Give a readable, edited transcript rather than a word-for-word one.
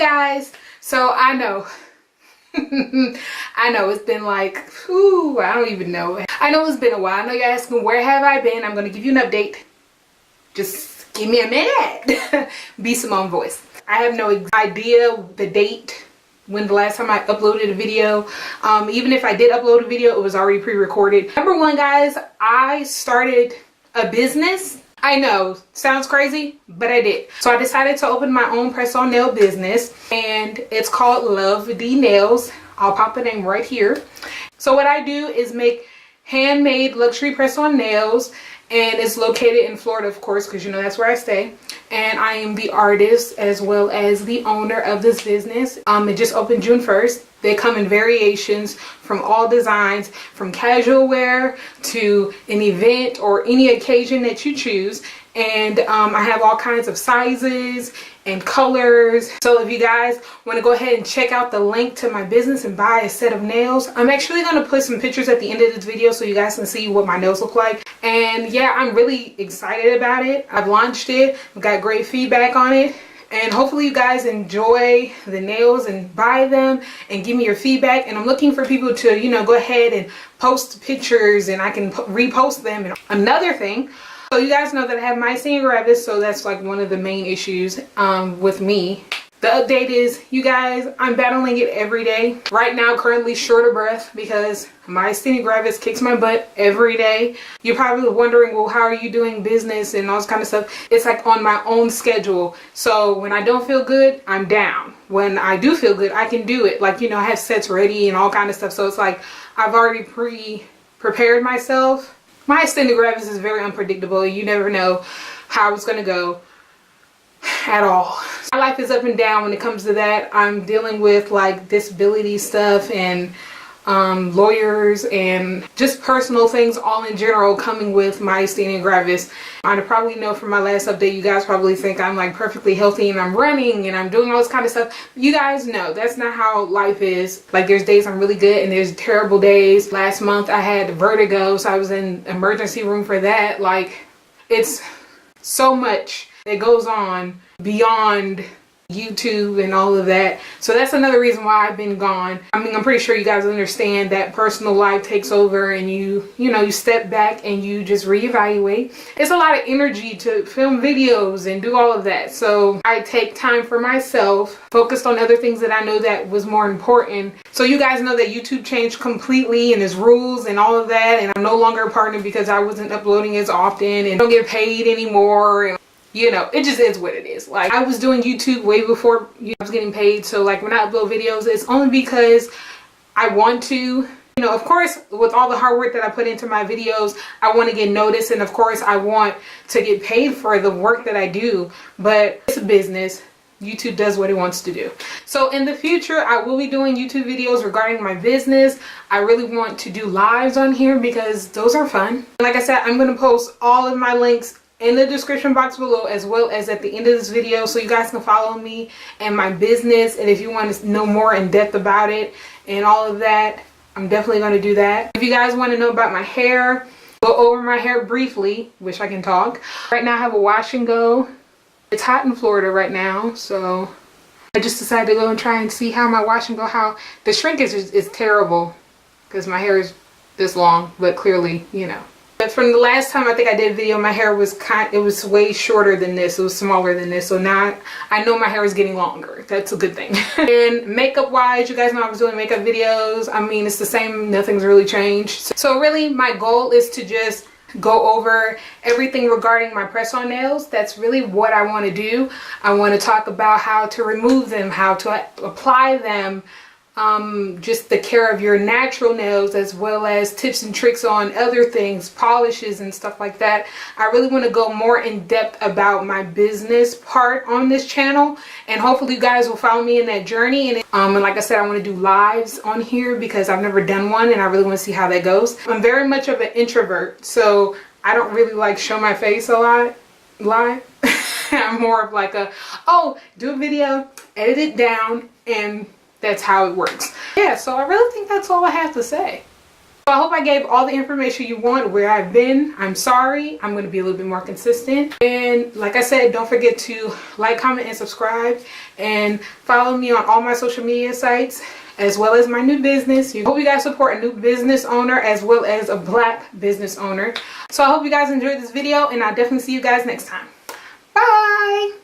guys, so I know I know it's been like, I don't even know. I know it's been a while. I know you're asking, where have I been? I'm going to give you an update. Just give me a minute. Be Simone voice. I have no idea the date when the last time I uploaded a video. Even if I did upload a video, it was already pre-recorded. Number one, guys, I started a business. I know, sounds crazy, but I did. So I decided to open my own press-on nail business, and it's called Love D Nails. I'll pop the name right here. So what I do is make handmade luxury press-on nails, and it's located in Florida, of course, because you know that's where I stay. And I am the artist as well as the owner of this business. It just opened June 1st. They come in variations from all designs, from casual wear to an event or any occasion that you choose. And I have all kinds of sizes and colors. So if you guys want to go ahead and check out the link to my business and buy a set of nails, I'm actually going to put some pictures at the end of this video so you guys can see what my nails look like. And yeah, I'm really excited about it. I've launched it. I've got great feedback on it. And hopefully you guys enjoy the nails and buy them and give me your feedback. And I'm looking for people to, you know, go ahead and post pictures and I can repost them. And another thing, so you guys know that I have Myasthenia Gravis, so that's like one of the main issues with me. The update is, you guys, I'm battling it every day. Right now, currently short of breath because Myasthenia Gravis kicks my butt every day. You're probably wondering, well, how are you doing business and all this kind of stuff? It's like on my own schedule. So when I don't feel good, I'm down. When I do feel good, I can do it. Like, you know, I have sets ready and all kind of stuff. So it's like I've already prepared myself. Myasthenia Gravis is very unpredictable. You never know how it's going to go at all. My life is up and down when it comes to that. I'm dealing with like disability stuff and lawyers and just personal things all in general coming with Myasthenia Gravis. I probably know from my last update, you guys probably think I'm like perfectly healthy and I'm running and I'm doing all this kind of stuff. You guys know that's not how life is. Like there's days I'm really good and there's terrible days. Last month I had vertigo, so I was in emergency room for that. Like it's so much that goes on beyond YouTube and all of that. So that's another reason why I've been gone. I mean, I'm pretty sure you guys understand that personal life takes over and you step back and you just reevaluate. It's a lot of energy to film videos and do all of that. So I take time for myself, focused on other things that I know that was more important. So you guys know that YouTube changed completely and its rules and all of that. And I'm no longer a partner because I wasn't uploading as often and don't get paid anymore. And you know, it just is what it is. Like I was doing YouTube way before I was getting paid. So like when I upload videos, it's only because I want to. You know, of course, with all the hard work that I put into my videos, I want to get noticed. And of course, I want to get paid for the work that I do. But it's a business. YouTube does what it wants to do. So in the future, I will be doing YouTube videos regarding my business. I really want to do lives on here because those are fun. Like I said, I'm going to post all of my links in the description box below as well as at the end of this video so you guys can follow me and my business, and if you want to know more in depth about it and all of that, I'm definitely going to do that. If you guys want to know about my hair, go over my hair briefly. Wish I can talk. Right now I have a wash and go. It's hot in Florida right now, so I just decided to go and try and see how my wash and go, how the shrinkage is terrible because my hair is this long, but clearly, you know. But from the last time I think I did a video, my hair was it was way shorter than this. It was smaller than this. So now I know my hair is getting longer. That's a good thing. And makeup wise, you guys know I was doing makeup videos. I mean, it's the same. Nothing's really changed. So really my goal is to just go over everything regarding my press-on nails. That's really what I want to do. I want to talk about how to remove them, how to apply them, just the care of your natural nails, as well as tips and tricks on other things, polishes and stuff like that. I really want to go more in depth about my business part on this channel, and hopefully you guys will follow me in that journey. And like I said, I want to do lives on here because I've never done one and I really want to see how that goes. I'm very much of an introvert, so I don't really like show my face a lot live. I'm more of like do a video, edit it down, and that's how it works. Yeah, so I really think that's all I have to say. So I hope I gave all the information you want, where I've been. I'm sorry. I'm going to be a little bit more consistent. And like I said, don't forget to like, comment, and subscribe. And follow me on all my social media sites, as well as my new business. I hope you guys support a new business owner as well as a Black business owner. So I hope you guys enjoyed this video, and I'll definitely see you guys next time. Bye!